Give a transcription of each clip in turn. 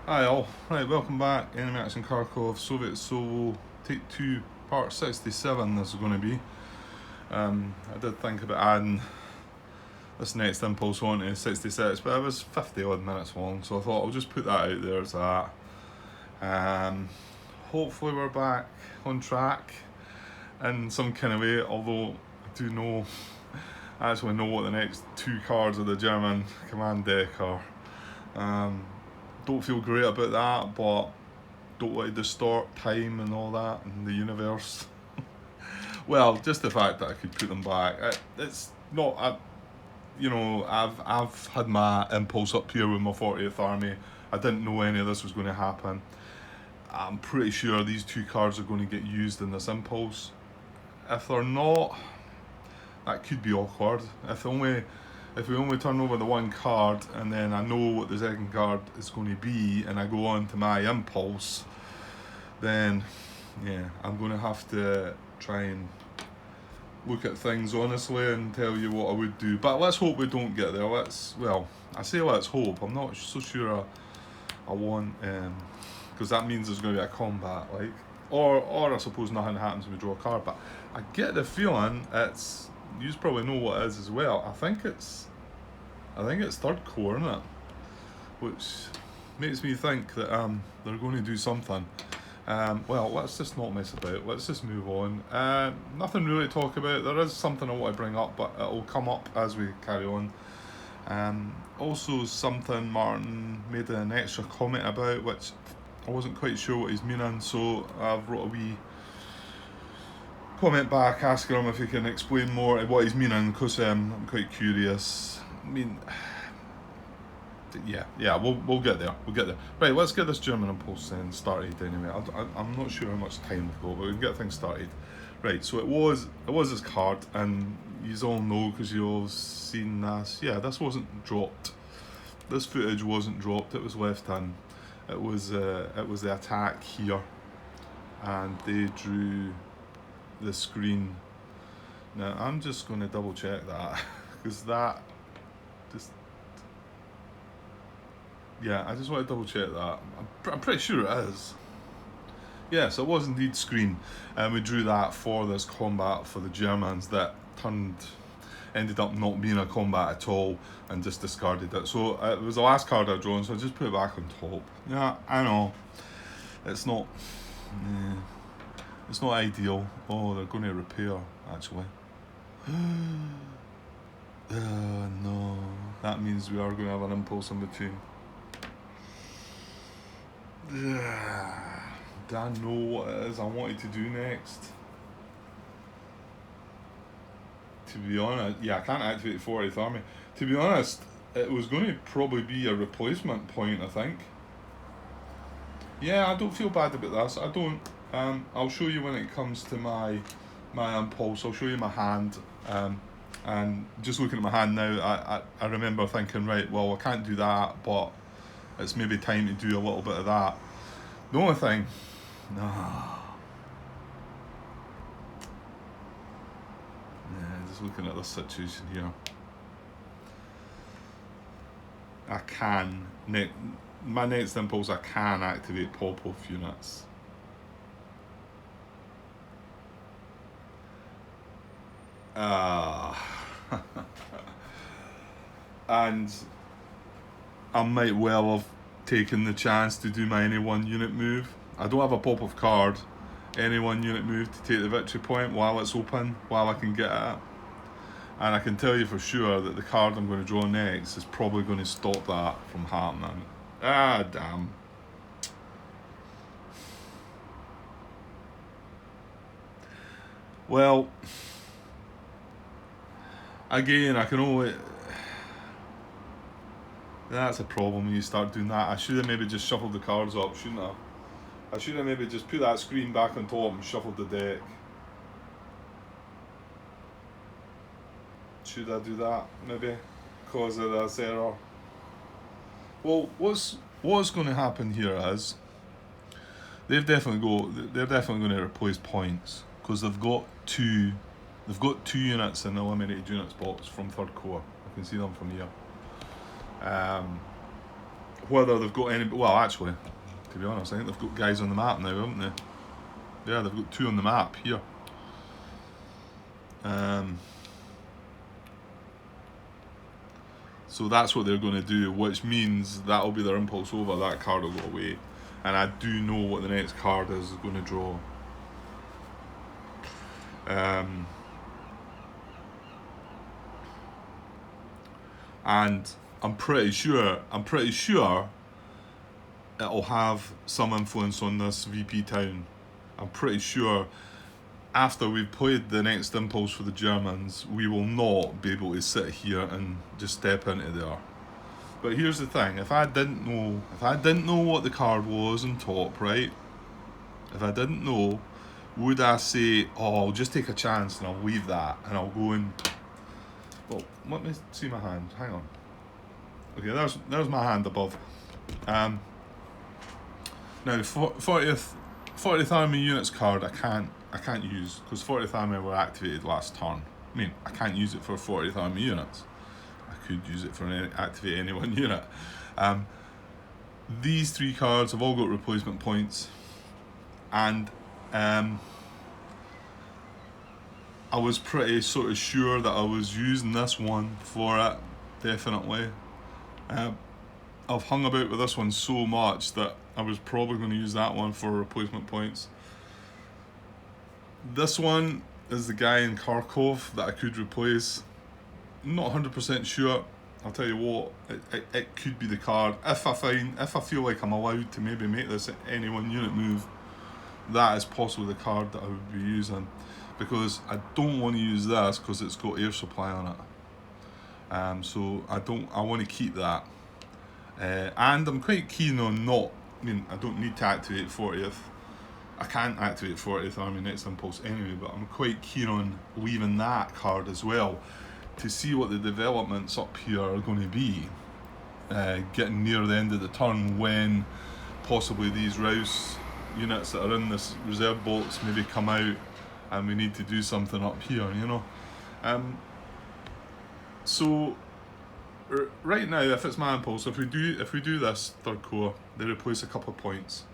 Hi all, right, welcome back. Enemy Action Kharkov, Soviet Solo, Take 2, Part 67 this is going to be. I did think about adding this next impulse on to 66, but it was 50 odd minutes long, so I thought I'll just put that out there as that. Hopefully we're back on track in some kind of way, although I actually know what the next two cards of the German command deck are. Don't feel great about that, but don't want to distort time and all that and the universe. Well, just the fact that I could put them back. It's not. I've had my impulse up here with my 40th Army. I didn't know any of this was going to happen. I'm pretty sure these two cards are going to get used in this impulse. If they're not, that could be awkward. If we only turn over the one card and then I know what the second card is going to be and I go on to my impulse, then yeah, I'm going to have to try and look at things honestly and tell you what I would do. But let's hope we don't get there. I say let's hope. I'm not so sure I want, because that means there's going to be a combat, like, or I suppose nothing happens when we draw a card. But I get the feeling it's. You probably know what it is as well. I think it's third core, isn't it? Which makes me think that they're going to do something. Well, let's just not mess about. Let's just move on. Nothing really to talk about. There is something I want to bring up, but it'll come up as we carry on. Also, something Martin made an extra comment about, which I wasn't quite sure what he's meaning, so I've wrote a wee comment back asking him if he can explain more what he's meaning, because I'm quite curious. I mean, yeah, we'll get there. Right, let's get this German impulse then started anyway. I'm not sure how much time we've got, but we can get things started. Right, so it was this card, and you all know because you've all seen this. Yeah, this wasn't dropped. This footage wasn't dropped. It was left in. It was the attack here, and they drew the screen. Now I'm just going to double check that because that just. Yeah, I just want to double check that. I'm pretty sure it is. Yes, it was indeed screen, and we drew that for this combat for the Germans that ended up not being a combat at all and just discarded it. So it was the last card I've drawn, so I just put it back on top. Yeah, I know. It's not. It's not ideal. Oh, they're going to repair, actually. No. That means we are going to have an impulse in between. Do I know what it is I wanted to do next? To be honest, yeah, I can't activate the 40th Army. To be honest, it was going to probably be a replacement point, I think. Yeah, I don't feel bad about this. I don't. I'll show you when it comes to my impulse. I'll show you my hand. And just looking at my hand now, I remember thinking, right, well, I can't do that, but it's maybe time to do a little bit of that. The only thing, just looking at this situation here, I can, my next impulse, I can activate pop-off units. And I might well have taken the chance to do my any one unit move. I don't have a pop-off card. Any one unit move to take the victory point while it's open, while I can get it. And I can tell you for sure that the card I'm going to draw next is probably going to stop that from happening. Damn. Well, again, I can only. That's a problem when you start doing that. I should have maybe just shuffled the cards up, shouldn't I? I should have maybe just put that screen back on top and shuffled the deck. Should I do that, maybe? Because of this error. Well, what's going to happen here is they're definitely going to replace points because they've got two units in the eliminated units box from third core. I can see them from here. whether they've got any. Well, actually, to be honest, I think they've got guys on the map now, haven't they? Yeah, they've got 2 on the map here. So that's what they're going to do, which means that'll be their impulse over. That card will go away, and I do know what the next card is going to draw. And I'm pretty sure it'll have some influence on this VP town. I'm pretty sure after we've played the next impulse for the Germans, we will not be able to sit here and just step into there. But here's the thing: if I didn't know what the card was on top, right? If I didn't know, would I say, "Oh, I'll just take a chance and I'll leave that and I'll go and..." Well, let me see my hand. Hang on. Okay, there's my hand above. Now, 40th Army units card I can't use because 40th Army were activated last turn. I mean, I can't use it for 40th Army units. I could use it for activate any one unit. These 3 cards have all got replacement points, and I was pretty sort of sure that I was using this one for it, definitely. I've hung about with this one so much that I was probably going to use that one for replacement points. This one is the guy in Kharkov that I could replace. I'm not 100% sure. I'll tell you what, it could be the card. If I feel like I'm allowed to maybe make this any one unit move, that is possibly the card that I would be using, because I don't want to use this because it's got air supply on it. So I want to keep that. And I'm quite keen on I don't need to activate 40th. I can't activate 40th Army Next Impulse anyway, but I'm quite keen on leaving that card as well to see what the developments up here are going to be, getting near the end of the turn, when possibly these Rouse units that are in this reserve bolts maybe come out and we need to do something up here, you know. So right now, if it's my impulse, if we do this 3rd Corps, they replace a couple of points.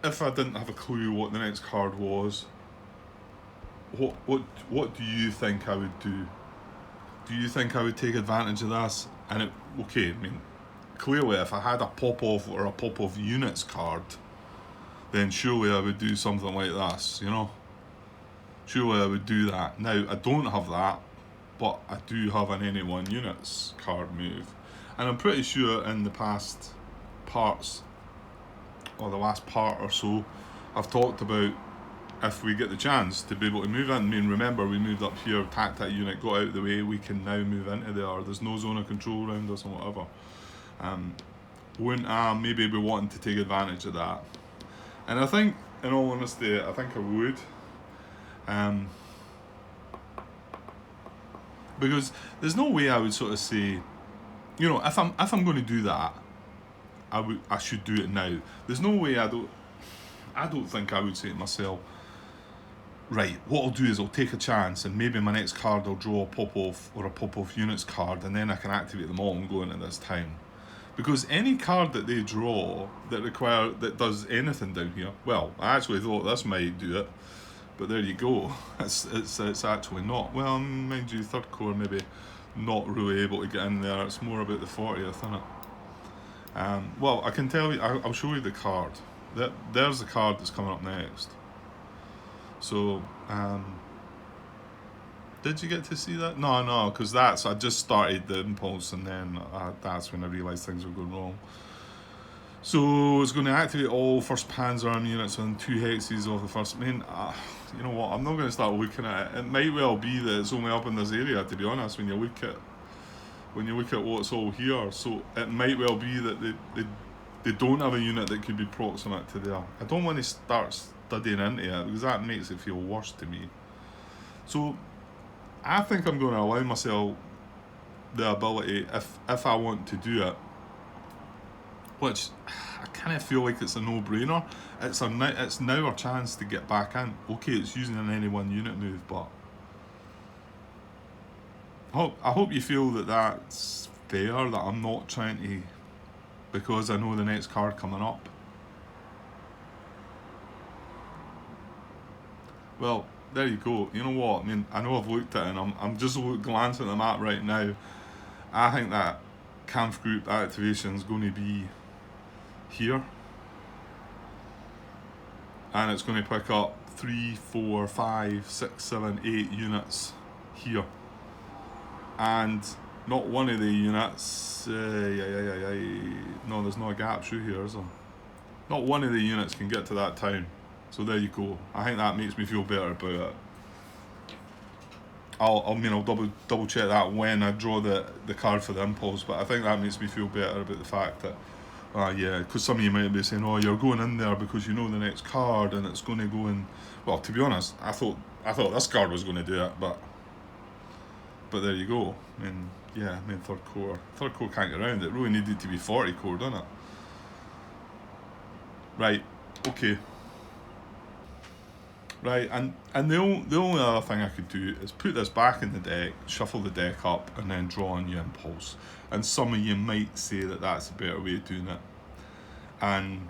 If I didn't have a clue what the next card was, what do you think I would do? Do you think I would take advantage of this? And clearly if I had a pop-off or a pop-off units card, then surely I would do something like this, you know? Surely I would do that. Now, I don't have that, but I do have an any one units card move. And I'm pretty sure in the past parts, or the last part or so, I've talked about if we get the chance to be able to move in. I mean, remember, we moved up here, attacked that unit, got out of the way, we can now move into there. There's no zone of control around us or whatever. Wouldn't I maybe be wanting to take advantage of that? And I think, in all honesty, I think I would. Because there's no way I would sort of say, you know, if I'm going to do that, I should do it now. There's no way I don't think I would say to myself, right, what I'll do is I'll take a chance and maybe my next card I'll draw a pop-off or a pop-off units card, and then I can activate them all and go into this time. Because any card that they draw that does anything down here, well, I actually thought this might do it, but there you go. It's actually not. Well, mind you, 3rd Corps maybe not really able to get in there. It's more about the 40th, isn't it? Well, I can tell you, I'll show you the card. There's the card that's coming up next. So, did you get to see that? No, because I just started the impulse, and then that's when I realised things were going wrong. So it's going to activate all 1st Panzer Army units on 2 hexes of the first. You know what? I'm not going to start looking at it. It might well be that it's only up in this area, to be honest. When you look at what's all here, so it might well be that they don't have a unit that could be proximate to there. I don't want to start studying into it because that makes it feel worse to me. So I think I'm going to allow myself the ability, if I want to do it, which I kind of feel like it's a no-brainer. It's now our chance to get back in. Okay, it's using an any one unit move, but I hope you feel that that's fair that I'm not trying to, because I know the next card coming up. Well, there you go. You know what? I mean, I know I've looked at it, and I'm just glancing at the map right now. I think that Kampf Group activation is going to be here, and it's going to pick up 3, 4, 5, 6, 7, 8 units here, and not one of the units. No, there's no gap through here, is there? Not one of the units can get to that town. So there you go. I think that makes me feel better about it. I'll double check that when I draw the card for the impulse, but I think that makes me feel better about the fact that, because some of you might be saying, oh, you're going in there because you know the next card and it's going to go in. Well, to be honest, I thought this card was going to do it, but there you go. Third core can't get around it. It really needed to be 40 core, didn't it? Right, okay. Right, and the only other thing I could do is put this back in the deck, shuffle the deck up, and then draw a new impulse. And some of you might say that that's a better way of doing it. And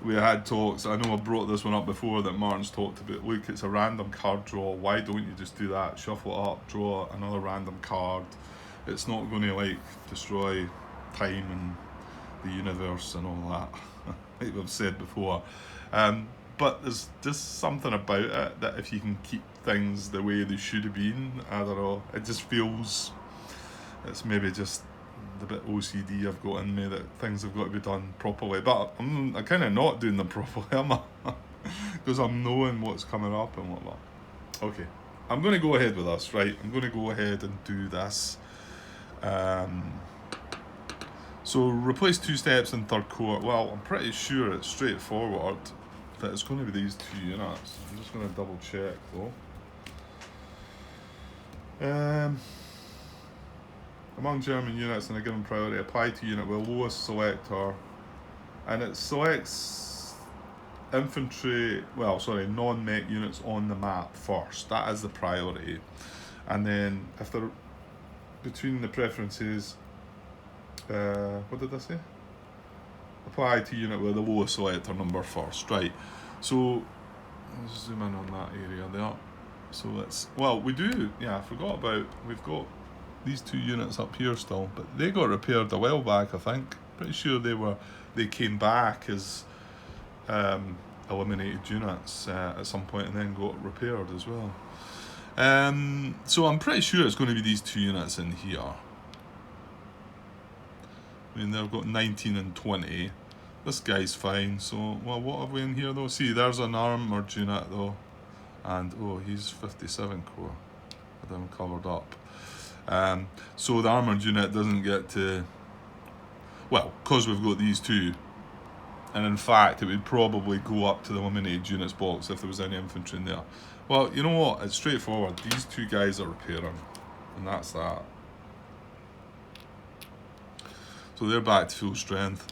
we had talks, I know I brought this one up before, that Martin's talked about, look, it's a random card draw, why don't you just do that, shuffle it up, draw another random card. It's not going to destroy time and the universe and all that, like we've said before. But there's just something about it that if you can keep things the way they should have been, I don't know, it just feels, it's maybe just the bit OCD I've got in me that things have got to be done properly. But I'm kind of not doing them properly, am I? Because I'm knowing what's coming up and whatnot. Okay, I'm going to go ahead with this, right? I'm going to go ahead and do this. So replace 2 steps in third core. Well, I'm pretty sure it's straightforward that it's going to be these 2 units. I'm just going to double check though. Among German units in a given priority, apply to unit with lowest selector, and it selects non-mech units on the map first. That is the priority. And then if they're between the preferences, what did I say? Apply to unit with the lowest selector number first, right? So let's zoom in on that area there. So we've got these 2 units up here still, but they got repaired a while back, I think. Pretty sure they came back as eliminated units at some point and then got repaired as well. So I'm pretty sure it's going to be these 2 units in here. I mean, they've got 19 and 20. This guy's fine. So, well, what have we in here though? See, there's an armoured unit though. And, he's 57 core. I had him covered up. So the armoured unit doesn't get to... Well, because we've got these 2. And in fact, it would probably go up to the eliminated units box if there was any infantry in there. Well, you know what? It's straightforward. These 2 guys are repairing. And that's that. So they're back to full strength.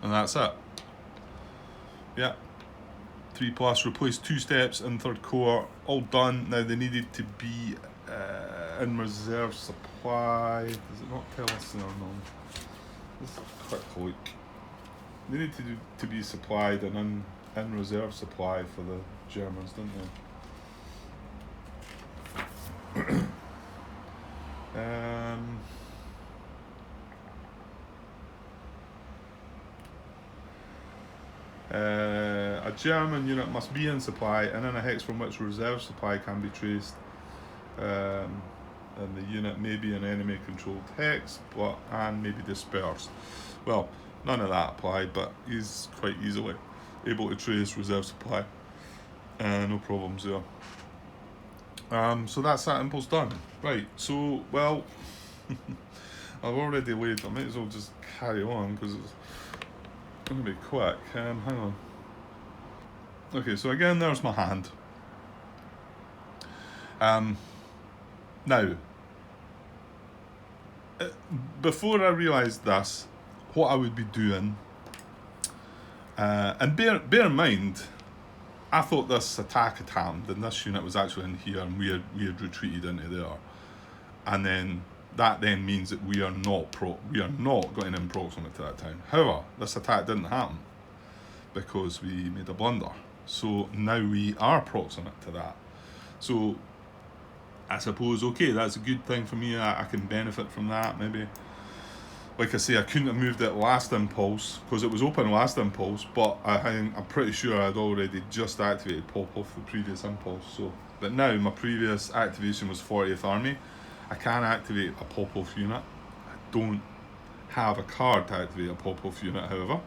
And that's it. Yeah. 3+, replace 2 steps in third core. All done. Now they needed to be in reserve supply. Does it not tell us there? No. Let's quick look. They need to be supplied and in reserve supply for the Germans, didn't they? A German unit must be in supply and in a hex from which reserve supply can be traced. And the unit may be an enemy controlled hex and may be dispersed. Well, none of that applied, but he's quite easily able to trace reserve supply. No problems there. So that's that impulse done. Right, so, well, I've already laid, I might as well just carry on because it's going to be quick. Hang on. Okay, so again, there's my hand. Now, before I realised this, what I would be doing, and bear in mind, I thought this attack had happened and this unit was actually in here and we had retreated into there. And then that then means that we are not going in proximate to that town. However, this attack didn't happen because we made a blunder. So now we are proximate to that. So I suppose, okay, that's a good thing for me. I can benefit from that, maybe. Like I say, I couldn't have moved it last impulse because it was open last impulse, but I'm pretty sure I'd already just activated pop off the previous impulse. So, but now my previous activation was 40th Army. I can activate a pop off unit. I don't have a card to activate a pop off unit, however.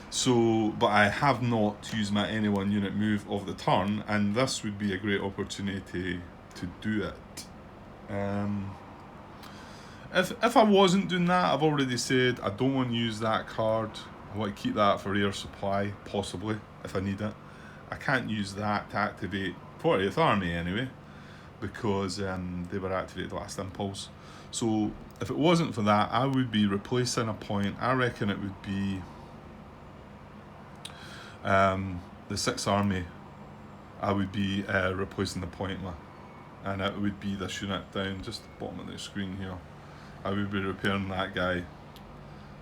So, but I have not used my any one unit move of the turn, and this would be a great opportunity to do it. If I wasn't doing that, I've already said I don't want to use that card. I want to keep that for air supply, possibly, if I need it. I can't use that to activate 40th Army anyway, because they were activated last impulse. So if it wasn't for that, I would be replacing a point. I reckon it would be the 6th Army. I would be replacing the point with, and it would be this unit down just the bottom of the screen here. I would be repairing that guy.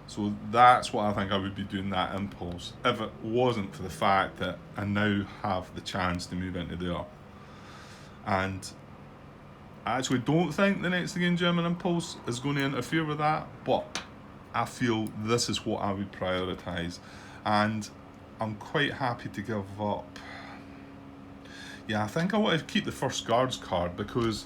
So that's what I think I would be doing that impulse, if it wasn't for the fact that I now have the chance to move into there. And I actually don't think the next again German impulse is going to interfere with that, but I feel this is what I would prioritise. And I'm quite happy to give up. Yeah, I think I want to keep the First Guards card because,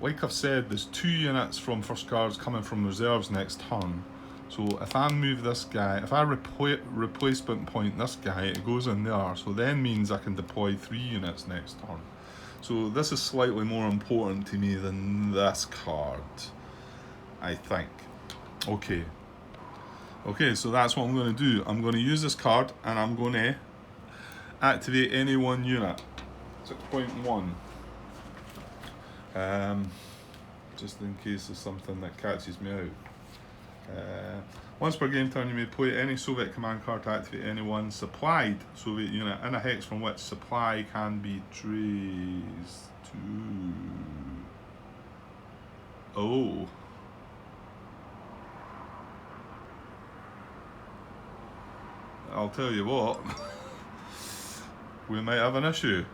like I've said, there's 2 units from First Guards coming from reserves next turn. So if I move this guy, if I replacement point this guy, it goes in there. So then means I can deploy 3 units next turn. So this is slightly more important to me than this card, I think. Okay, so that's what I'm going to do. I'm going to use this card and I'm going to activate any one unit. 6.1. Just in case there's something that catches me out. Once per game turn, you may play any Soviet command card to activate any one supplied Soviet unit in a hex from which supply can be traced to. Oh. I'll tell you what, we might have an issue.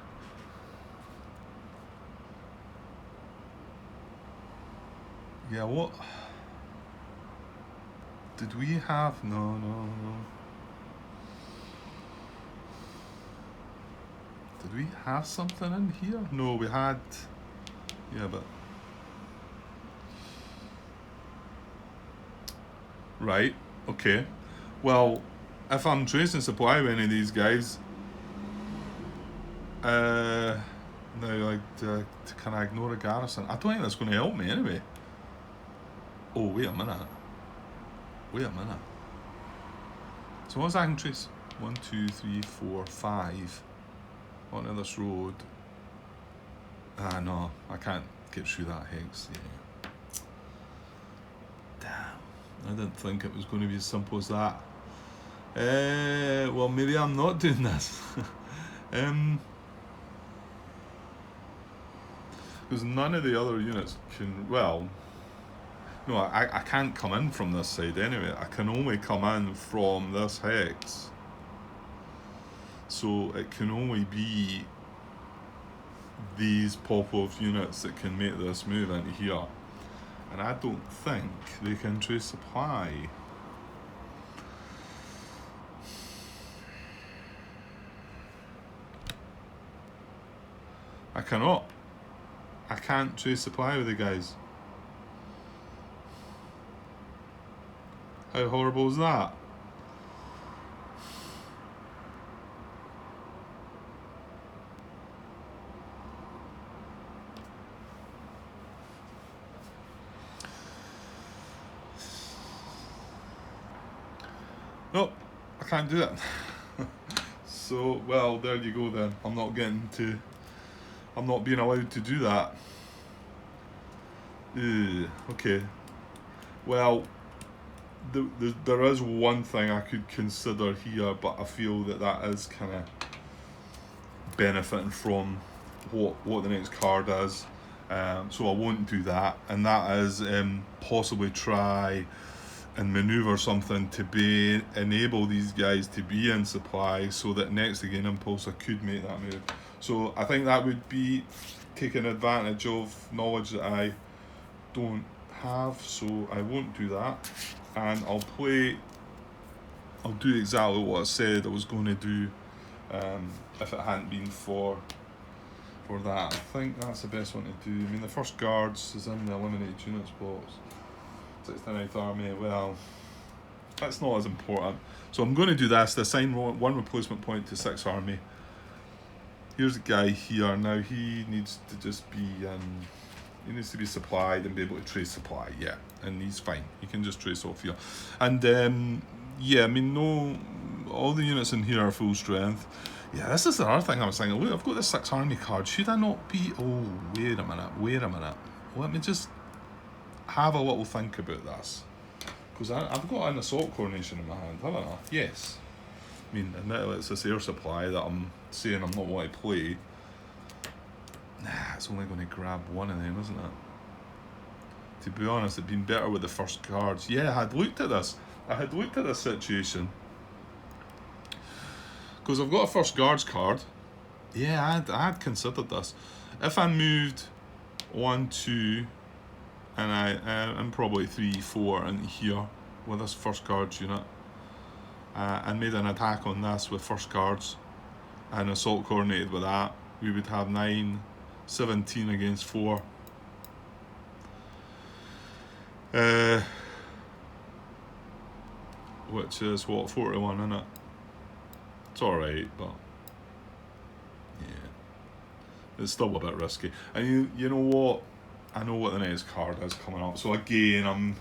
Yeah, what? Did we have? No. Did we have something in here? No, we had. Yeah, but. Right, okay. Well, if I'm tracing supply with any of these guys, now, can I ignore a garrison? I don't think that's going to help me anyway. Oh, wait a minute. So once I can trace 1, 2, 3, 4, 5 onto this road. No, I can't get through that hex. Yeah. Damn, I didn't think it was going to be as simple as that. Well, maybe I'm not doing this. Because none of the other units can, well, no, I can't come in from this side anyway. I can only come in from this hex. So it can only be these pop-off units that can make this move into here. And I don't think they can trace supply. I cannot. I can't trace supply with the guys. How horrible is that? Nope, I can't do it. So, well, there you go then. I'm not being allowed to do that. Okay. Well, there is one thing I could consider here, but I feel that is kind of benefiting from what the next card is. So I won't do that, and that is possibly try and maneuver something to enable these guys to be in supply, so that next again impulse I could make that move. So I think that would be taking advantage of knowledge that I don't have, so I won't do that, and I'll do exactly what I said I was going to do if it hadn't been for that. I think that's the best one to do. I mean, the first guards is in the eliminated units box. 69th Army, well, that's not as important. So I'm going to do this to assign one replacement point to 6th Army. Here's a guy here. Now he needs to just be he needs to be supplied and be able to trace supply, yeah, and he's fine. He can just trace off here. And yeah, I mean, all the units in here are full strength. Yeah, this is the other thing I was thinking. Look, I've got this 6th Army card. Should I not be... Oh, wait a minute. Let me just have a little think about this. Because I've got an assault coronation in my hand, haven't I? Yes. I mean, admittedly, it's this air supply that I'm saying I'm not wanting to play. Nah, it's only going to grab one of them, isn't it? To be honest, it'd been better with the first cards. Yeah, I had looked at this. Situation. Because I've got a first guards card. Yeah, I had considered this. If I moved 1, 2, and probably 3, 4 in here with this first guards unit, and made an attack on this with first guards and assault coordinated with that, we would have 9, 17 against 4. Which is what, 41, isn't it? It's alright, but yeah, it's still a bit risky. And you know what? I know what the next card is coming up. So again,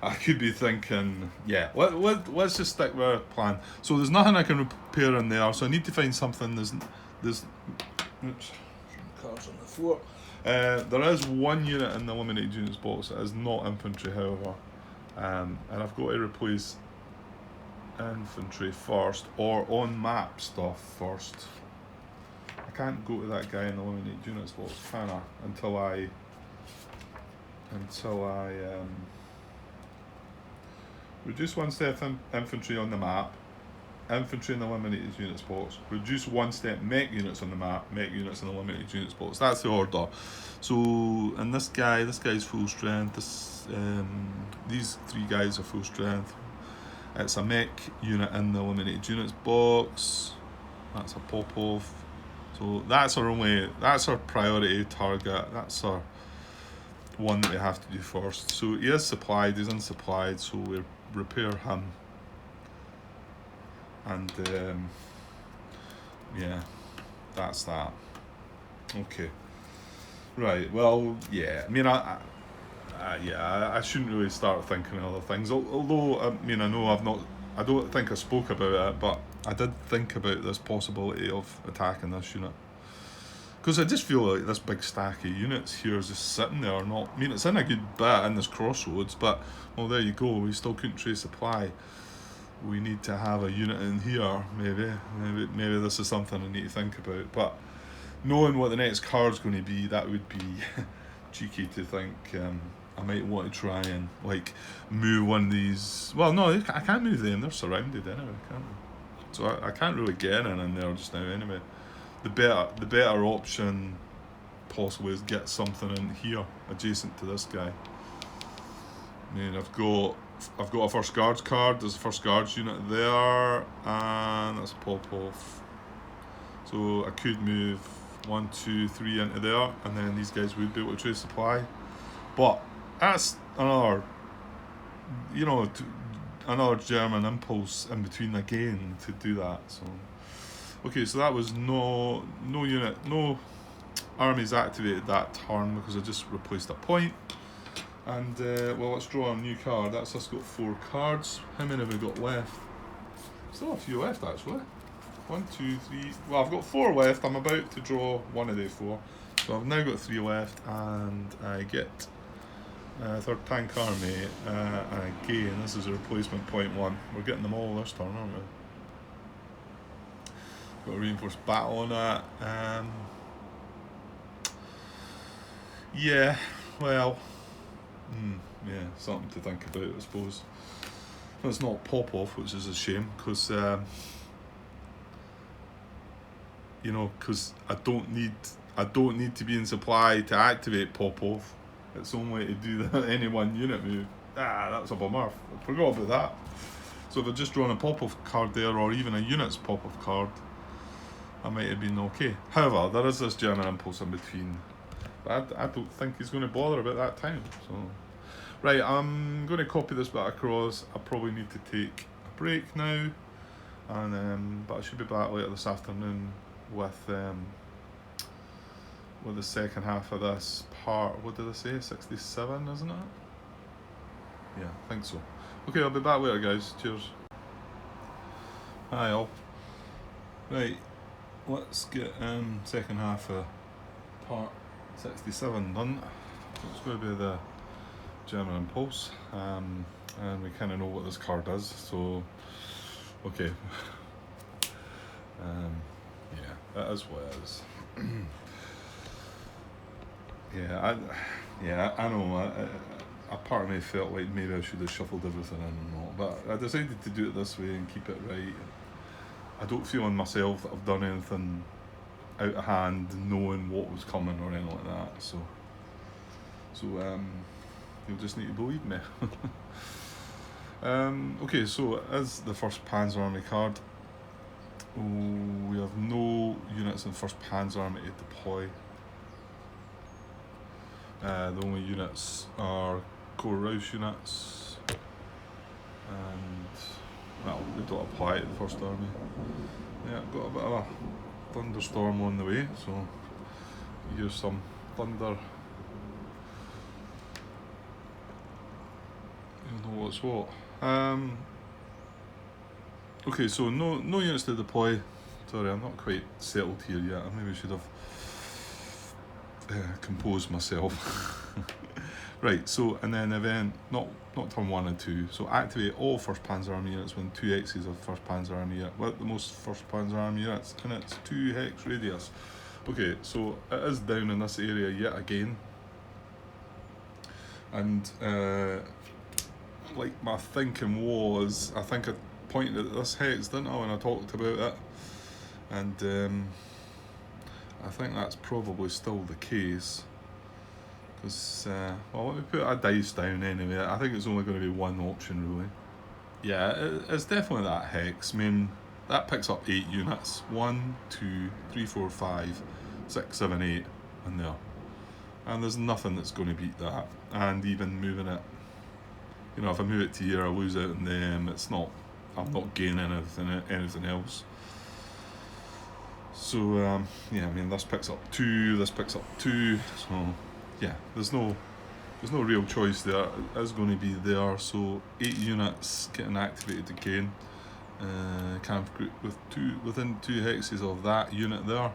I could be thinking, yeah, let's just stick with our plan. So there's nothing I can repair in there, so I need to find something. There's oops, cards on the floor. There is one unit in the eliminated units box that is not infantry, however, and I've got to replace infantry first, or on map stuff first. I can't go to that guy in the eliminated units box, can I? Until I reduce 1 step infantry on the map, infantry in the eliminated units box, reduce 1 step mech units on the map, mech units in the eliminated units box. That's the order. So, and this guy's full strength. These 3 guys are full strength. It's a mech unit in the eliminated units box. That's a pop-off. So that's our priority target. That's our one that we have to do first. So he is supplied, he's unsupplied, so we repair him. And yeah, that's that. Okay. Right, well, yeah, I mean, I shouldn't really start thinking of other things. Although, I mean, I don't think I spoke about it, but I did think about this possibility of attacking this unit. Because I just feel like this big stack of units here is just sitting there. I mean, it's in a good bit in this crossroads, but, well, there you go. We still couldn't trace supply. We need to have a unit in here, maybe this is something I need to think about. But knowing what the next card's going to be, that would be cheeky to think I might want to try and like move one of these. Well, no, I can't move them. They're surrounded anyway, can't I? So I can't really get in there just now anyway. The better option possibly is get something in here adjacent to this guy. I mean, I've got a first guards card. There's a first guards unit there, and that's a pop-off. So I could move 1, 2, 3 into there, and then these guys would be able to trace supply. But that's another, another German impulse in between again to do that. So, okay, so that was no armies activated that turn because I just replaced a point. And well, let's draw a new card. That's us got 4 cards. How many have we got left? Still a few left actually. 1, 2, 3. Well, I've got 4 left. I'm about to draw one of the 4. So I've now got 3 left, and I get 3rd Tank Army. And again, this is a replacement point 1. We're getting them all this turn, aren't we? got a reinforced battle on that. Yeah, well, yeah, something to think about, I suppose. It's not Popov, which is a shame, because because I don't need to be in supply to activate Popov. It's only to do any one unit move. That's a bummer. I forgot about that. So if I'd just drawn a Popov card there, or even a unit's Popov card, I might have been okay. However, there is this German impulse in between. But I don't think he's going to bother about that time. So, right, I'm going to copy this back across. I probably need to take a break now, and but I should be back later this afternoon with the second half of this part. What did I say? 67, isn't it? Yeah, I think so. Okay, I'll be back later, guys. Cheers. Hi all. Right, let's get second half of part 67 done. It's going to be the German impulse, and we kind of know what this card does. So, okay. Yeah, that is what it is. I know. A part of me felt like maybe I should have shuffled everything in and all, but I decided to do it this way and keep it right. I don't feel in myself that I've done anything out of hand, knowing what was coming or anything like that. So you'll just need to believe me. Okay, so as the first Panzer Army card, we have no units in first Panzer Army to deploy. The only units are Core Rouse units, and well, they don't apply to the first army. Yeah, got a bit of a thunderstorm on the way, so use some thunder. You know what's what. Okay, so no units to deploy. Sorry, I'm not quite settled here yet. I maybe should have composed myself. Right, so and then event not turn 1 and 2. So activate all First Panzer Army units when 2 hexes of First Panzer Army unit. Well, the most First Panzer Army units, and it's 2 hex radius. Okay, so it is down in this area yet again. And like my thinking was, I think I pointed at this hex, didn't I, when I talked about it? And I think that's probably still the case. Because, well, let me put a dice down anyway. I think it's only going to be one option, really. Yeah, it's definitely that hex. I mean, that picks up 8 units. 1, 2, 3, 4, 5, 6, 7, 8 in there. And there's nothing that's going to beat that. And even moving it, if I move it to here, I lose out on them. I'm not gaining anything else. So, yeah, I mean, this picks up 2, this picks up 2, so... Yeah, there's no real choice there. It is going to be there. So 8 units getting activated again. Camp group within 2 hexes of that unit there.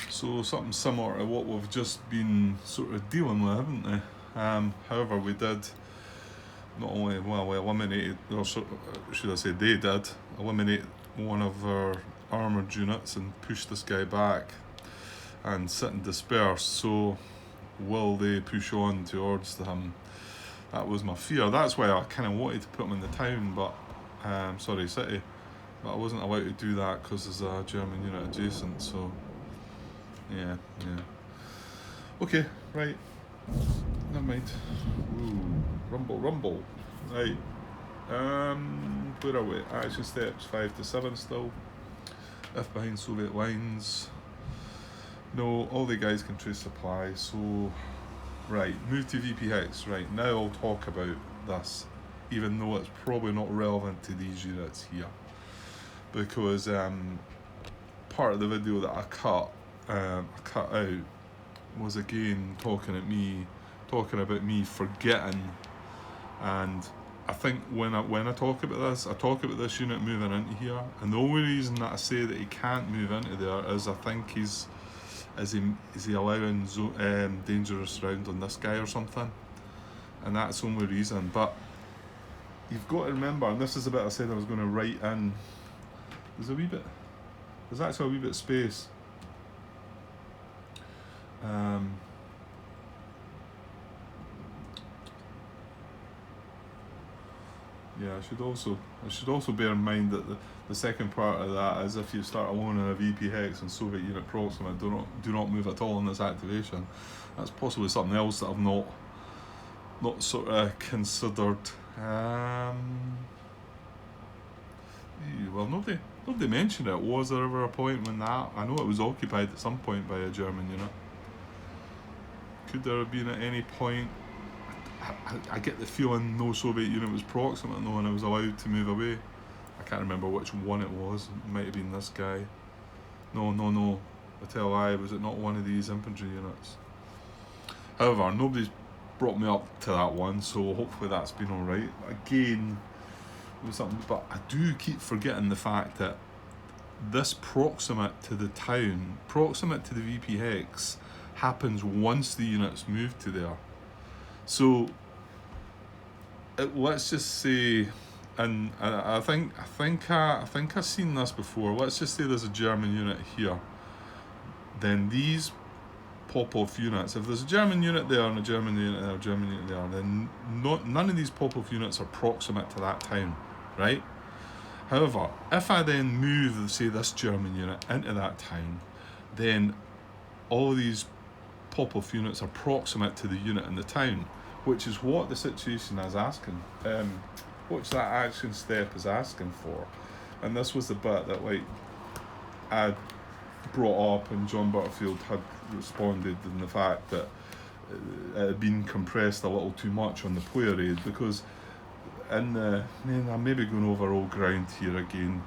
So something similar to what we've just been sort of dealing with, haven't we? However, we did not only we eliminated, or should I say, they did eliminate one of our armoured units and push this guy back and sit and disperse. So will they push on towards him? That was my fear. That's why I kind of wanted to put him in the town, but city, but I wasn't allowed to do that because there's a German unit adjacent. So yeah. Okay, right. Never mind. Ooh, rumble. Right. Where are we? Action steps 5 to 7 still. If behind Soviet lines. No, all the guys can trace supply, so... Right, move to VP Hex. Right, now I'll talk about this, even though it's probably not relevant to these units here. Because part of the video that I cut out was again talking about me forgetting. And I think when I talk about this, I talk about this unit moving into here, and the only reason that I say that he can't move into there is I think is he allowing dangerous round on this guy or something, and that's the only reason. But you've got to remember, and this is a bit I said I was going to write in there's a wee bit, there's actually a wee bit of space. Yeah, I should also bear in mind that the second part of that is if you start alone in a VP hex and Soviet unit proximate, do not move at all in this activation. That's possibly something else that I've not sort of considered. Well, nobody mentioned it. Was there ever a point when that? I know it was occupied at some point by a German unit. Could there have been at any point? I get the feeling no Soviet unit was proximate though, and I was allowed to move away. I can't remember which one it was. It might have been this guy. No. I tell a lie. Was it not one of these infantry units? However, nobody's brought me up to that one, so hopefully that's been alright. Again, it was something, but I do keep forgetting the fact that this proximate to the town, proximate to the VP hex, happens once the units move to there. So let's just say, and I think I've seen this before. Let's just say there's a German unit here. Then these pop-off units, if there's a German unit there and a German unit there, a German unit there, then none of these pop-off units are proximate to that town, right? However, if I then move, say, this German unit into that town, then all of these pop-off units are proximate to the unit in the town, which is what the situation is asking, which that action step is asking for. And this was the bit that I brought up and John Butterfield had responded in the fact that it had been compressed a little too much on the player aid, because I'm maybe going over old ground here again.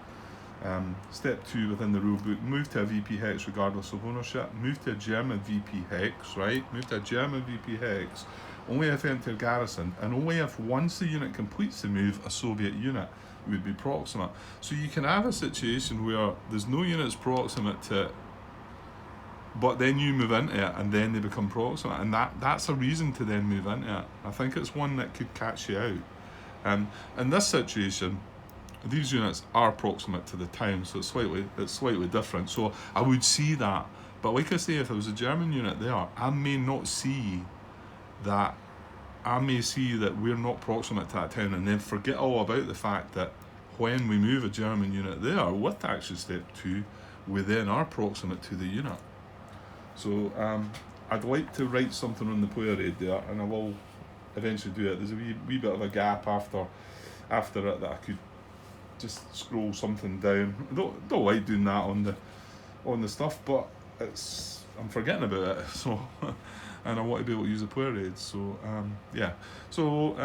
Step 2 within the rulebook, move to a VP hex regardless of ownership. Move to a German VP hex, right? Move to a German VP hex only if enter garrison, and only if once the unit completes the move, a Soviet unit would be proximate. So you can have a situation where there's no units proximate to it, but then you move into it and then they become proximate, and that's a reason to then move into it. I think it's one that could catch you out. In this situation, these units are proximate to the town, so it's slightly different. So I would see that, but like I say, if there was a German unit there, I may not see that. I may see that we're not proximate to that town, and then forget all about the fact that when we move a German unit there with action step 2, we then are proximate to the unit. So I'd like to write something on the player aid there, and I will eventually do it. There's a wee bit of a gap after it that I could just scroll something down. I don't like doing that on the stuff, but I'm forgetting about it. So and I want to be able to use the player aid. So yeah. So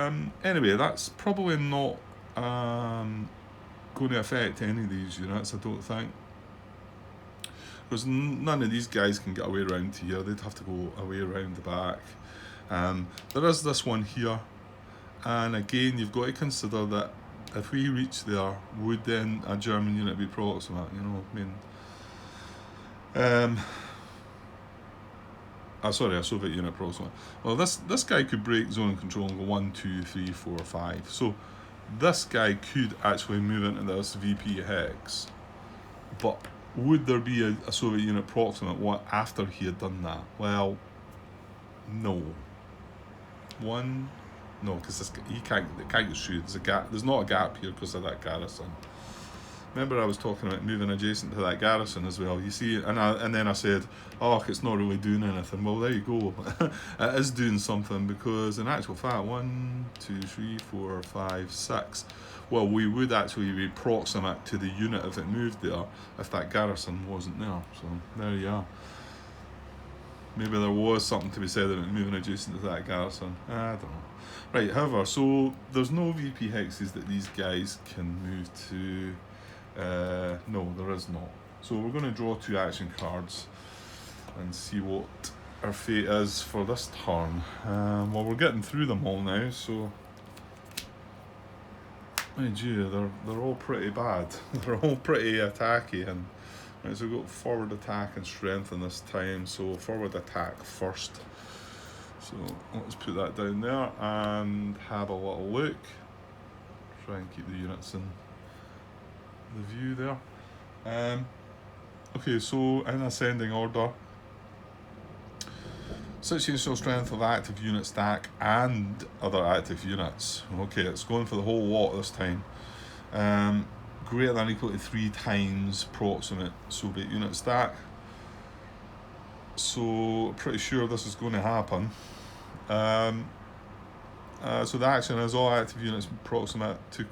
anyway, that's probably not going to affect any of these units, I don't think, because none of these guys can get away around here. They'd have to go away around the back. There is this one here, and again, you've got to consider that if we reach there, would then a German unit be proximate? You know, I mean, sorry, a Soviet unit proximate. Well, this guy could break zone control and go 1, 2, 3, 4, 5. So this guy could actually move into this VP hex, but would there be a Soviet unit proximate after he had done that? Well, no. No, because he can't get through. There's a gap. There's not a gap here because of that garrison. Remember, I was talking about moving adjacent to that garrison as well. You see, and then I said, "Oh, it's not really doing anything." Well, there you go. It is doing something, because in actual fact, 1, 2, 3, 4, 5, 6. Well, we would actually be proximate to the unit if it moved there, if that garrison wasn't there. So there you are. Maybe there was something to be said about moving adjacent to that garrison. I don't know. Right, however, so there's no VP hexes that these guys can move to. No, there is not. So we're going to draw 2 action cards and see what our fate is for this turn. Well, we're getting through them all now, so mind you, they're all pretty bad. They're all pretty attacky, and right, so we've got forward attack and strength in this time. So forward attack first. So let's put that down there and have a little look. Try and keep the units in the view there. Okay, so in ascending order, situational strength of active unit stack and other active units. Okay, it's going for the whole lot this time. Greater than or equal to 3 times proximate Soviet unit stack. So pretty sure this is going to happen. So the action is all active units proximate to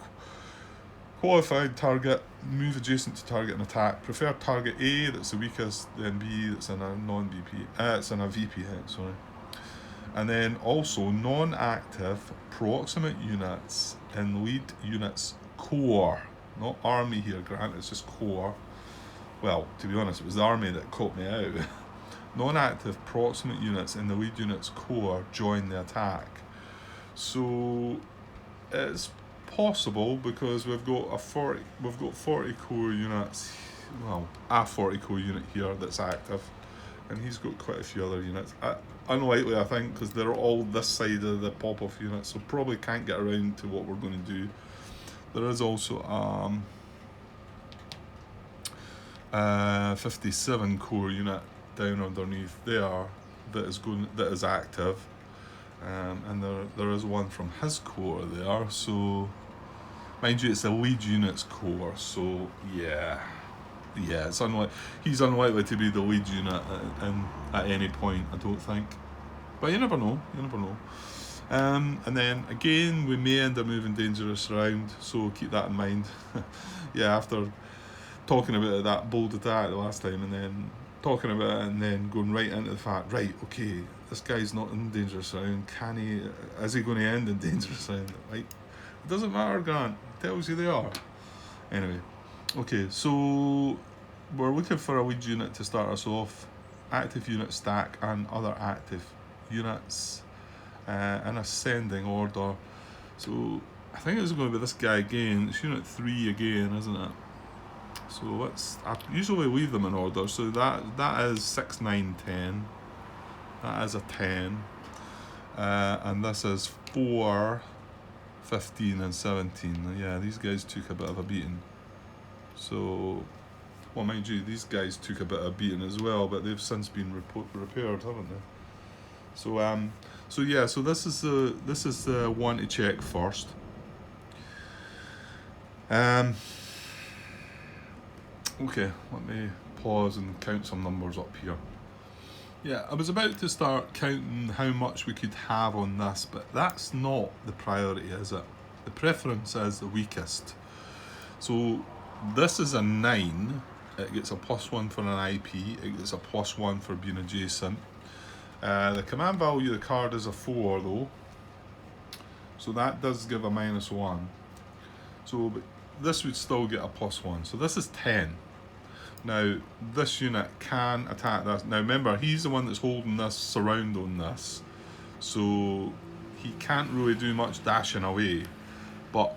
qualified target, move adjacent to target and attack. Prefer target A, that's the weakest, then B, that's in a non-VP. It's in a VP hit, sorry. And then also non-active proximate units in lead units core. Not army here, Grant, it's just core. Well, to be honest, it was the army that caught me out. Non-active proximate units in the lead unit's core join the attack. So it's possible because we've got 40 core units, well, a 40 core unit here that's active, and he's got quite a few other units. Unlikely, I think, because they're all this side of the pop-off unit, so probably can't get around to what we're going to do. There is also 57 core unit down underneath there that is active, and there is one from his core there. So mind you, it's the lead unit's core. So yeah, it's he's unlikely to be the lead unit at any point, I don't think. But you never know. And then again, we may end up moving dangerous around, so keep that in mind. Yeah, after talking about that bold attack the last time, and then talking about it, and then going right into the fact, right, okay, this guy's not in dangerous round. Is he going to end in dangerous round? Right, it doesn't matter, Grant. It tells you they are. Anyway, okay, so we're looking for a lead unit to start us off. Active unit stack and other active units in ascending order. So I think it's going to be this guy again. It's unit 3 again, isn't it? So I usually leave them in order. So that is 6, 9, 10. That is a 10. And this is 4, 15 and 17. Yeah, these guys took a bit of a beating. So, well, mind you, these guys took a bit of a beating as well, but they've since been repaired, haven't they? So yeah, so this is the one to check first. Okay, let me pause and count some numbers up here. Yeah, I was about to start counting how much we could have on this, but that's not the priority, is it? The preference is the weakest. So this is a 9. It gets a +1 for an IP. It gets a +1 for being adjacent. The command value of the card is a 4 though, so that does give a -1. So this would still get a +1. So this is 10. Now this unit can attack this. Now remember, he's the one that's holding this surround on this, so he can't really do much dashing away. But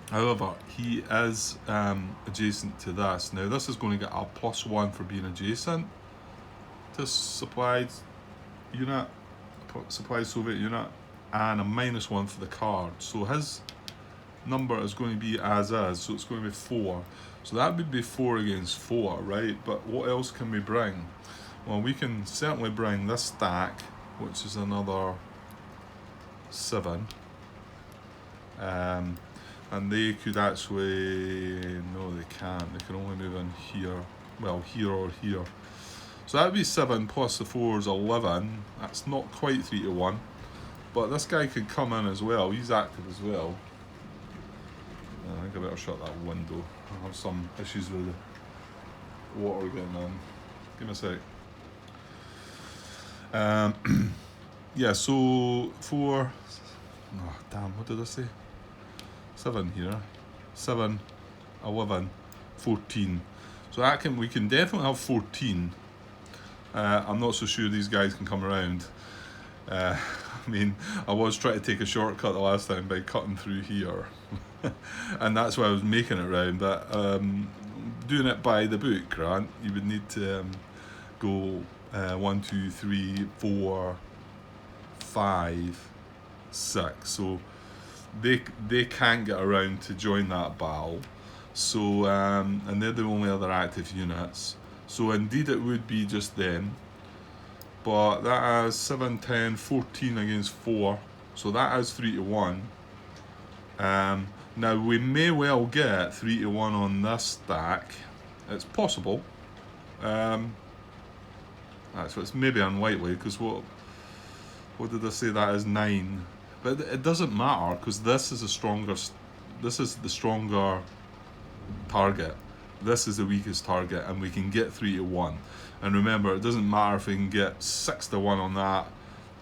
however, he is adjacent to this. Now this is going to get a +1 for being adjacent to supplied Soviet unit, and a -1 for the card. So his number is going to be as is, so it's going to be 4. So that would be 4 against 4, right? But what else can we bring? Well, we can certainly bring this stack, which is another 7. And they could actually, no they can't, they can only move in here, well here or here. So that would be 7 plus the 4 is 11. That's not quite 3 to 1. But this guy could come in as well, he's active as well. I think I better shut that window. I have some issues with the water getting in. Give me a sec. Yeah, so 4. Oh, damn, what did I say? 7 here. 7, 11, 14. So we can definitely have 14. I'm not so sure these guys can come around. I mean, I was trying to take a shortcut the last time by cutting through here. And that's why I was making it round, but doing it by the book, Grant, you would need to go 1, 2, 3, 4, 5, 6. So they can't get around to join that battle. So, and they're the only other active units. So indeed it would be just them. But that has 7, 10, 14 against 4. So that has 3 to 1. Now we may well get 3 to 1 on this stack. It's possible. It's maybe unlikely, because what did I say, that is 9. But it doesn't matter, because this is the stronger target. This is the weakest target, and we can get 3 to 1. And remember, it doesn't matter if we can get 6 to 1 on that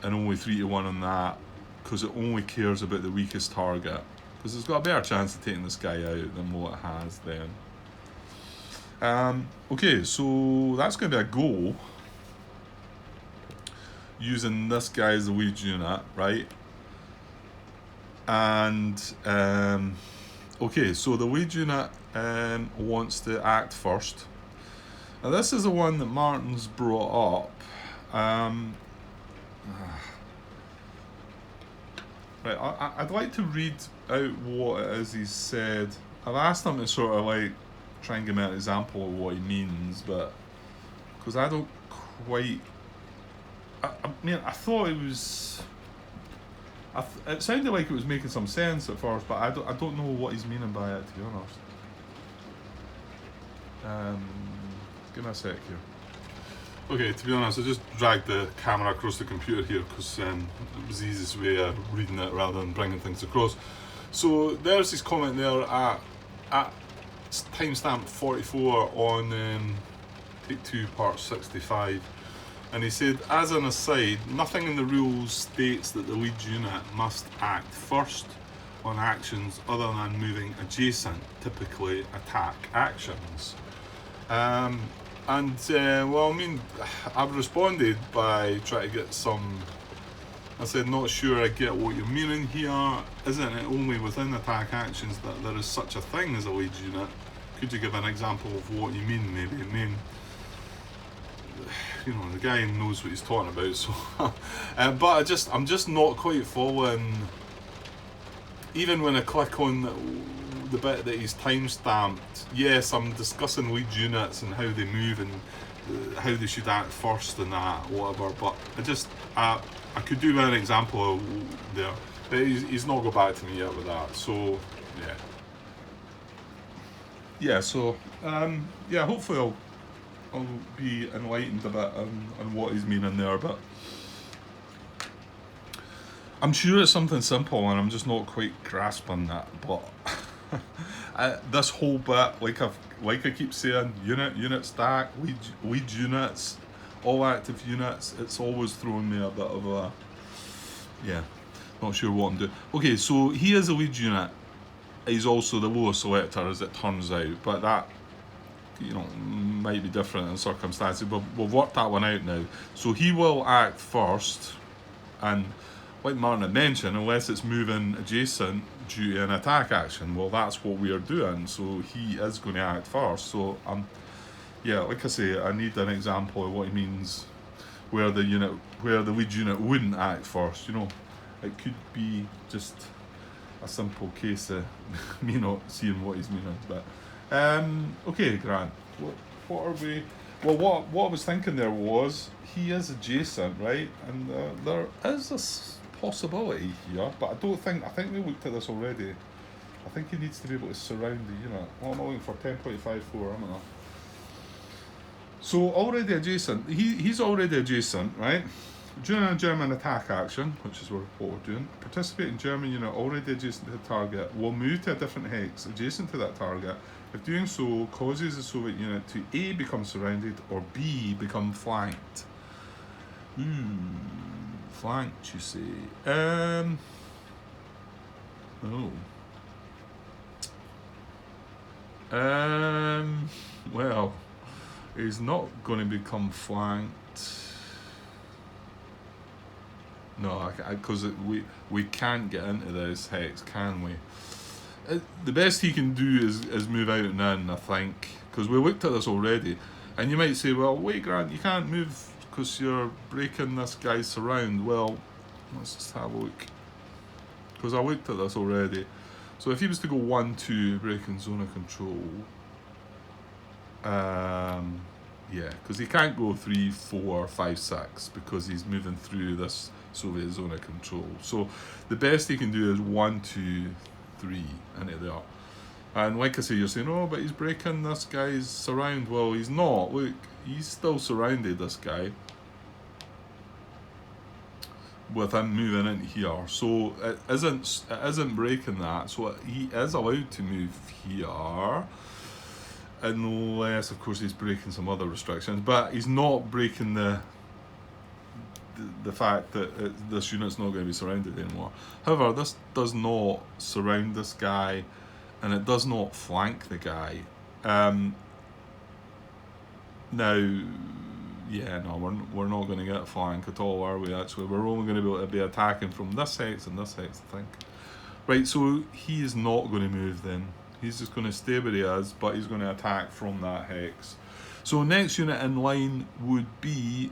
and only 3 to 1 on that, because it only cares about the weakest target, because it's got a better chance of taking this guy out than what it has then. Okay, so that's going to be a go using this guy as the lead unit, right? And okay, so the lead unit wants to act first. Now this is the one that Martin's brought up. Right, I'd like to read out what it is he said. I've asked him to sort of like try and give me an example of what he means, but because I don't quite. I mean, I thought it was. It sounded like it was making some sense at first, but I don't know what he's meaning by it, to be honest. Give me a sec here. Okay, to be honest, I just dragged the camera across the computer here because it was the easiest way of reading it rather than bringing things across. So there's his comment there at timestamp 44 on take 2 part 65. And he said, as an aside, nothing in the rules states that the lead unit must act first on actions other than moving adjacent, typically attack actions. Well, I mean, I've responded by trying to get some. I said, not sure I get what you're meaning here. Isn't it only within attack actions that there is such a thing as a lead unit? Could you give an example of what you mean, maybe? I mean, you know, the guy knows what he's talking about, so but I'm just not quite following. Even when I click on the bit that he's time-stamped, yes, I'm discussing lead units and how they move and how they should act first and that, whatever, but I could do an example there, but he's not got back to me yet with that, so yeah, so yeah, hopefully I'll be enlightened a bit on what he's meaning there, but I'm sure it's something simple and I'm just not quite grasping that. But this whole bit, like I keep saying, unit stack, lead units, all active units, it's always throwing me a bit of a, not sure what I'm doing. Okay, so he is a lead unit. He's also the lowest selector, as it turns out, but that, you know, might be different in circumstances, but we've worked that one out now. So he will act first, and like Martin had mentioned, unless it's moving adjacent due to an attack action, well, that's what we are doing, so he is going to act first. So yeah, like I say, I need an example of what he means where the lead unit wouldn't act first. You know, it could be just a simple case of me not seeing what he's meaning, but okay, Grant, what are we? Well, what I was thinking there was, he is adjacent, right? And there is a possibility here, but I think we looked at this already. I think he needs to be able to surround the unit. What am I looking for? 10.54, am I not? So already adjacent, he's already adjacent, right? During a German attack action, which is what we're doing, participate in German unit already adjacent to the target will move to a different hex adjacent to that target. If doing so causes the Soviet unit to A, become surrounded, or B, become flanked. Flanked, you say? Well, he's not going to become flanked. No, because we can't get into this hex, can we? The best he can do is move out and in, I think, because we looked at this already. And you might say, well, wait, Grant, you can't move because you're breaking this guy's surround. Well, let's just have a look, because I looked at this already. So if he was to go 1-2, breaking zone of control, yeah, because he can't go 3, 4, 5, 6 because he's moving through this Soviet zone of control. So the best he can do is 1, 2, 3, and there. And like I say, you're saying, oh, but he's breaking this guy's surround. Well, he's not. Look, he's still surrounded, this guy, with him moving into here. So it isn't breaking that. So he is allowed to move here, unless, of course, he's breaking some other restrictions. But he's not breaking the fact that this unit's not going to be surrounded anymore. However, this does not surround this guy, and it does not flank the guy. Now, yeah, no, we're not going to get a flank at all, are we? Actually, we're only going to be able to be attacking from this hex and this hex, I think. Right, so he is not going to move then. He's just going to stay where he is, but he's going to attack from that hex. So next unit in line would be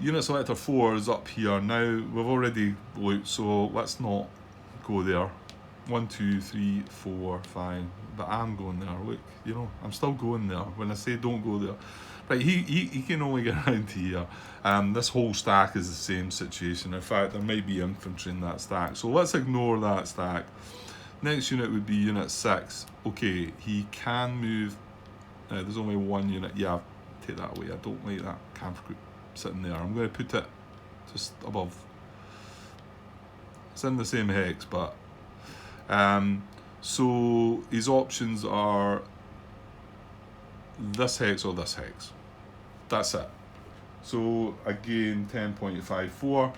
unit selector 4 is up here. Now, we've already looked, so let's not go there. 1, 2, 3, 4, 5. But I'm going there. Look, you know, I'm still going there. When I say don't go there. Right, he can only get around to here. This whole stack is the same situation. In fact, there might be infantry in that stack. So let's ignore that stack. Next unit would be unit 6. Okay, he can move. There's only one unit. Yeah, I'll take that away. I don't like that camp group sitting there. I'm going to put it just above. It's in the same hex, but so his options are this hex or this hex. That's it. So again, 10.54.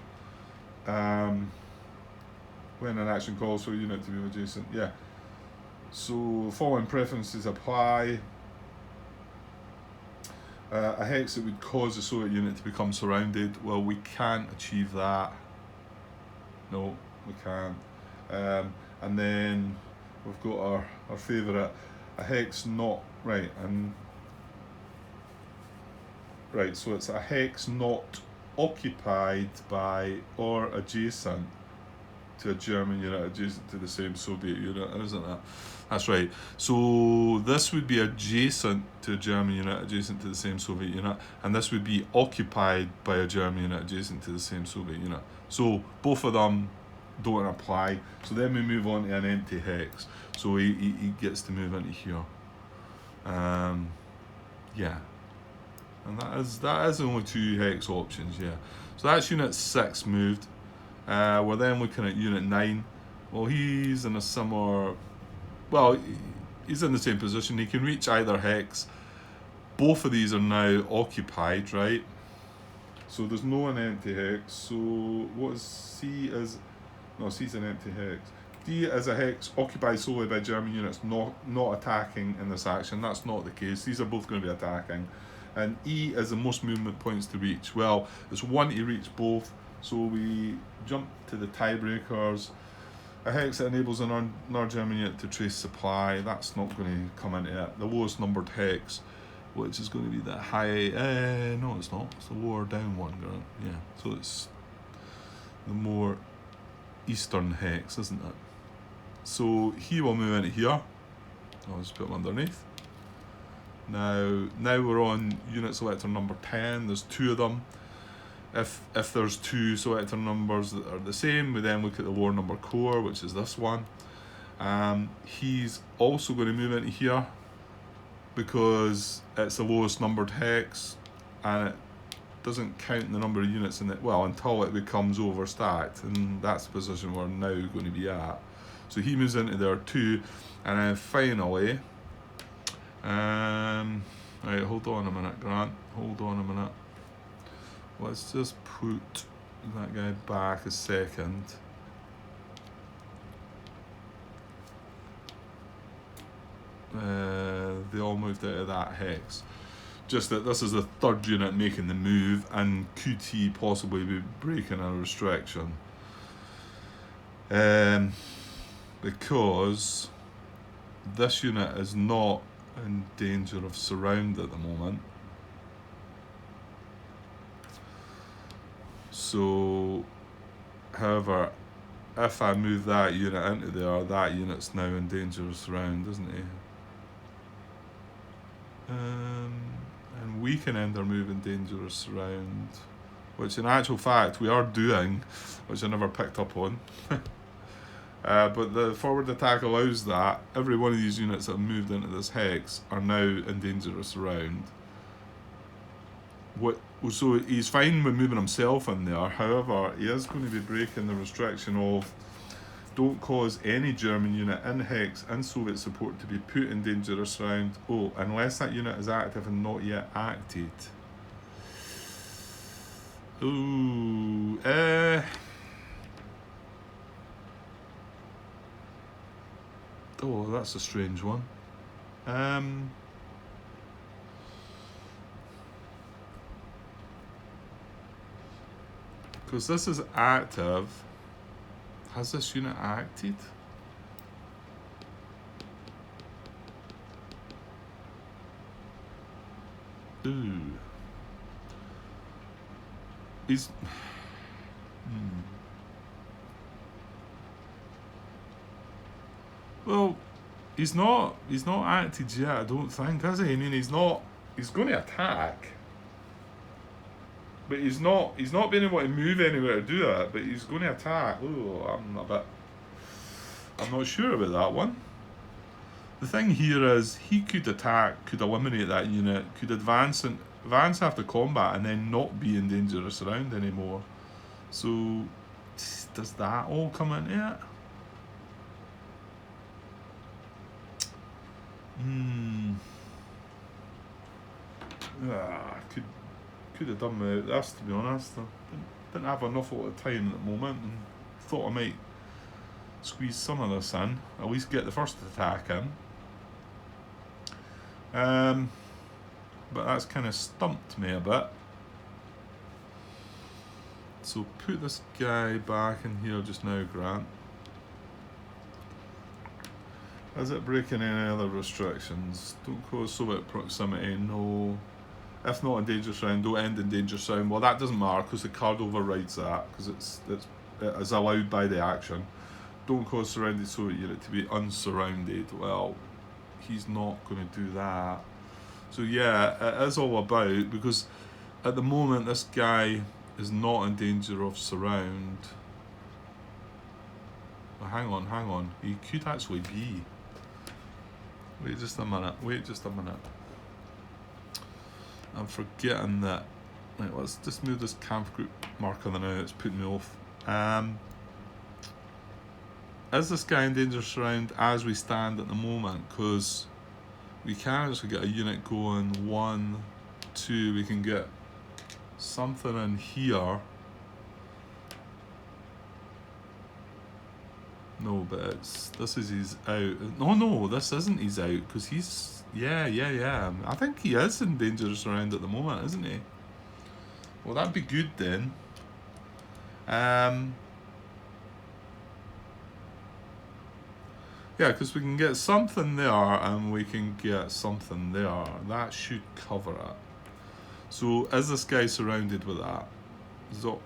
When an action calls for a unit to be adjacent, yeah. So following preferences apply. A hex that would cause the Soviet unit to become surrounded. Well, we can't achieve that. No, we can't. And then we've got our favourite, a hex not right, and right. So it's a hex not occupied by or adjacent to a German unit adjacent to the same Soviet unit, isn't it? That's right. So this would be adjacent to a German unit adjacent to the same Soviet unit, and this would be occupied by a German unit adjacent to the same Soviet unit. So both of them don't apply. So then we move on to an empty hex. So he gets to move into here. Yeah. And that is only 2 hex options, yeah. So that's unit 6 moved. We're then looking at unit 9. Well, he's in a similar, well, he's in the same position. He can reach either hex. Both of these are now occupied, right? So there's no an empty hex. So what is C is, no, C's an empty hex. D is a hex occupied solely by German units not attacking in this action. That's not the case. These are both going to be attacking. And E is the most movement points to reach. Well, it's 1 to reach both. So we jump to the tiebreakers. A hex that enables another German unit to trace supply. That's not going to come into it. The lowest numbered hex, which is going to be the high. No, it's not. It's the lower down one. Yeah. So it's the more eastern hex, isn't it? So he will move into here. I'll just put him underneath. Now we're on unit selector number 10. There's 2 of them. If there's 2 selector numbers that are the same, we then look at the lower number core, which is this one. He's also going to move into here because it's the lowest numbered hex, and it doesn't count the number of units in it, well, until it becomes overstacked, and that's the position we're now going to be at. So he moves into there too, and then finally, right, hold on a minute, Grant, hold on a minute. Let's just put that guy back a second. They all moved out of that hex. Just that this is the 3rd unit making the move, and could he possibly be breaking a restriction? Because this unit is not in danger of surround at the moment. So, however, if I move that unit into there, that unit's now in dangerous round, isn't he? And we can end our move in dangerous round, which in actual fact we are doing, which I never picked up on. But the forward attack allows that. Every one of these units that have moved into this hex are now in dangerous round. So he's fine with moving himself in there, however, he is going to be breaking the restriction of don't cause any German unit in hex and Soviet support to be put in dangerous round. Oh, unless that unit is active and not yet acted. Ooh, oh, that's a strange one. Because this is active. Has this unit acted? Ooh. He's... Well, he's not acted yet, I don't think, has he? I mean, he's going to attack. But he's not being able to move anywhere to do that, but he's going to attack. Oh, I'm not sure about that one. The thing here is, he could attack, could eliminate that unit, could advance after combat and then not be in dangerous round anymore. So, does that all come into it? Could have done without this, to be honest. I didn't have an awful lot of time at the moment and thought I might squeeze some of this in, at least get the first attack in. But that's kind of stumped me a bit. So put this guy back in here just now, Grant. Is it breaking any other restrictions? Don't cause Soviet proximity, no. If not in dangerous round, don't end in dangerous round. Well, that doesn't matter because the card overrides that, because it is allowed by the action. Don't cause surrounded Soviet unit to be unsurrounded. Well, he's not going to do that. So yeah, it is all about, because at the moment this guy is not in danger of surround. Well, hang on. He could actually be. Wait just a minute. I'm forgetting that. Right, let's just move this camp group marker now. It's putting me off. Is this guy in dangerous round as we stand at the moment? Because we can actually get a unit going. 1, 2. We can get something in here. No, but this is his out. No, this isn't his out, because he's... Yeah. I think he is in dangerous round at the moment, isn't he? Well, that'd be good then. Yeah, because we can get something there and we can get something there. That should cover it. So, is this guy surrounded with that? Zoc.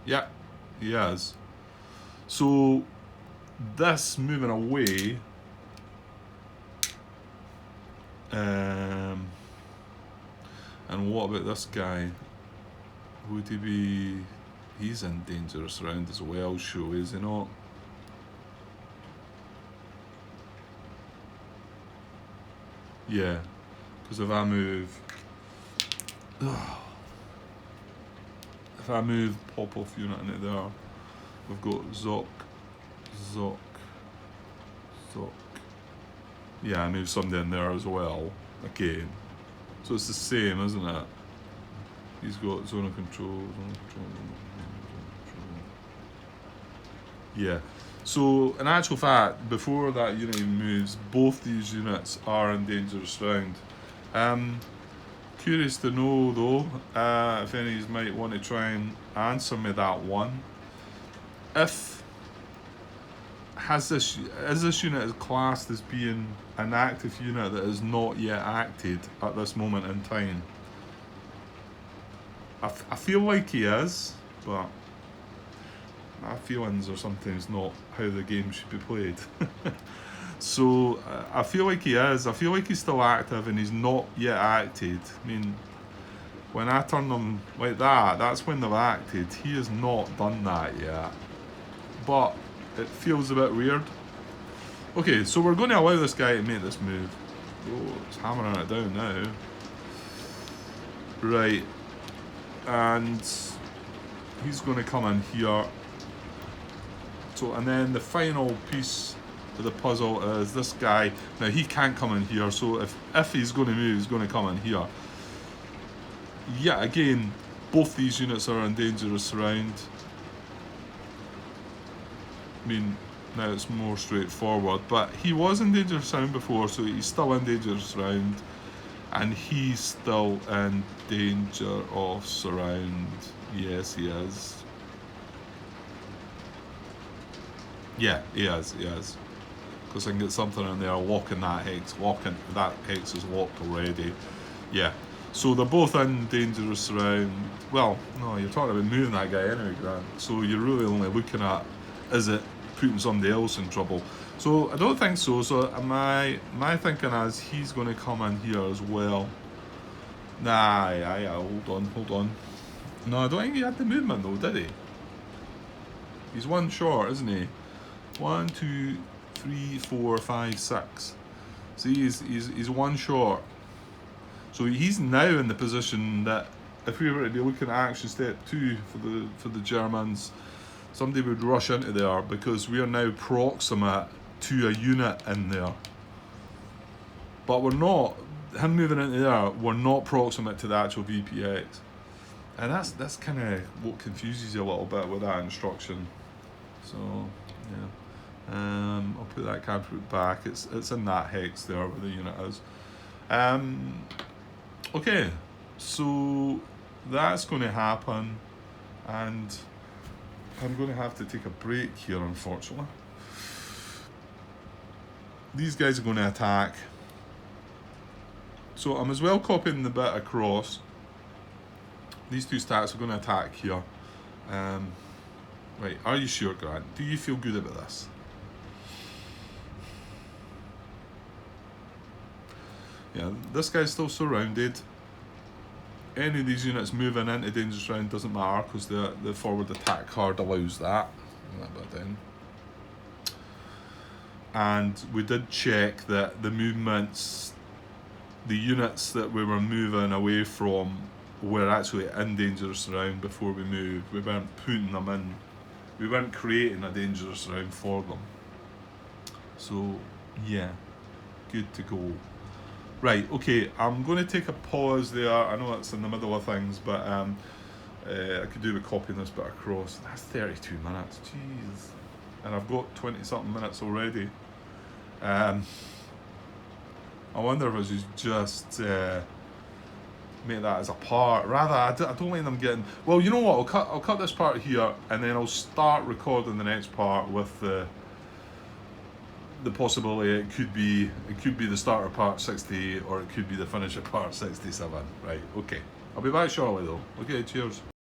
Yeah, he is. So, this moving away, and what about this guy? Would he be... He's in dangerous round as well, sure, is he not? Yeah, because if I move... If I move pop-off unit into there, we've got Zoc. Yeah, I move somebody in there as well, again. So it's the same, isn't it? He's got zone of control. Yeah. So, in actual fact, before that unit even moves, both these units are in dangerous round. Curious to know, though, if any of you might want to try and answer me that one. Is this unit classed as being an active unit that is not yet acted at this moment in time? I feel like he is, but my feelings are sometimes not how the game should be played. So I feel like he is. I feel like he's still active and he's not yet acted. I mean, when I turn them like that, that's when they've acted. He has not done that yet. But it feels a bit weird. Okay, so we're going to allow this guy to make this move. Oh, it's hammering it down now. Right. And he's going to come in here. So, and then the final piece of the puzzle is this guy. Now, he can't come in here, so if he's going to move, he's going to come in here. Yeah, again, both these units are in dangerous surround. I mean, now it's more straightforward, but he was in dangerous surround before, so he's still in dangerous surround. And he's still in danger of surround. Yes, he is. Yeah, he is. Because I can get something in there, locking that hex. That hex is locked already. Yeah. So they're both in dangerous surround. Well, no, you're talking about moving that guy anyway, Grant. So you're really only looking at, is it putting somebody else in trouble? So I don't think so. So my thinking is he's going to come in here as well. Nah, yeah, hold on. No, I don't think he had the movement though, did he? He's one short, isn't he? 1, 2, 3, 4, 5, 6. See, he's one short. So he's now in the position that if we were to be looking at action step 2 for the Germans, somebody would rush into there because we are now proximate to a unit in there. But we're not, him moving into there, we're not proximate to the actual VPX. And that's kind of what confuses you a little bit with that instruction. So, yeah. I'll put that camp route back. It's in that hex there where the unit is. Okay, so that's going to happen. And I'm going to have to take a break here, unfortunately. These guys are going to attack. So I'm as well copying the bit across. These two stacks are going to attack here. Right, are you sure, Grant? Do you feel good about this? Yeah, this guy's still surrounded. Any of these units moving into dangerous round doesn't matter because the forward attack card allows that. Bring that bit down. And we did check that the movements, the units that we were moving away from were actually in dangerous round before we moved. We weren't putting them in. We weren't creating a dangerous round for them. So, yeah, good to go. Right, okay, I'm going to take a pause there. I know it's in the middle of things, but I could do with copying this bit across. That's 32 minutes, jeez. And I've got 20-something minutes already. I wonder if I should just make that as a part. Rather, I don't like them getting... Well, you know what, I'll cut this part here, and then I'll start recording the next part with the possibility it could be the start of part 68 or it could be the finish of part 67. Right, okay. I'll be back shortly though. Okay, cheers.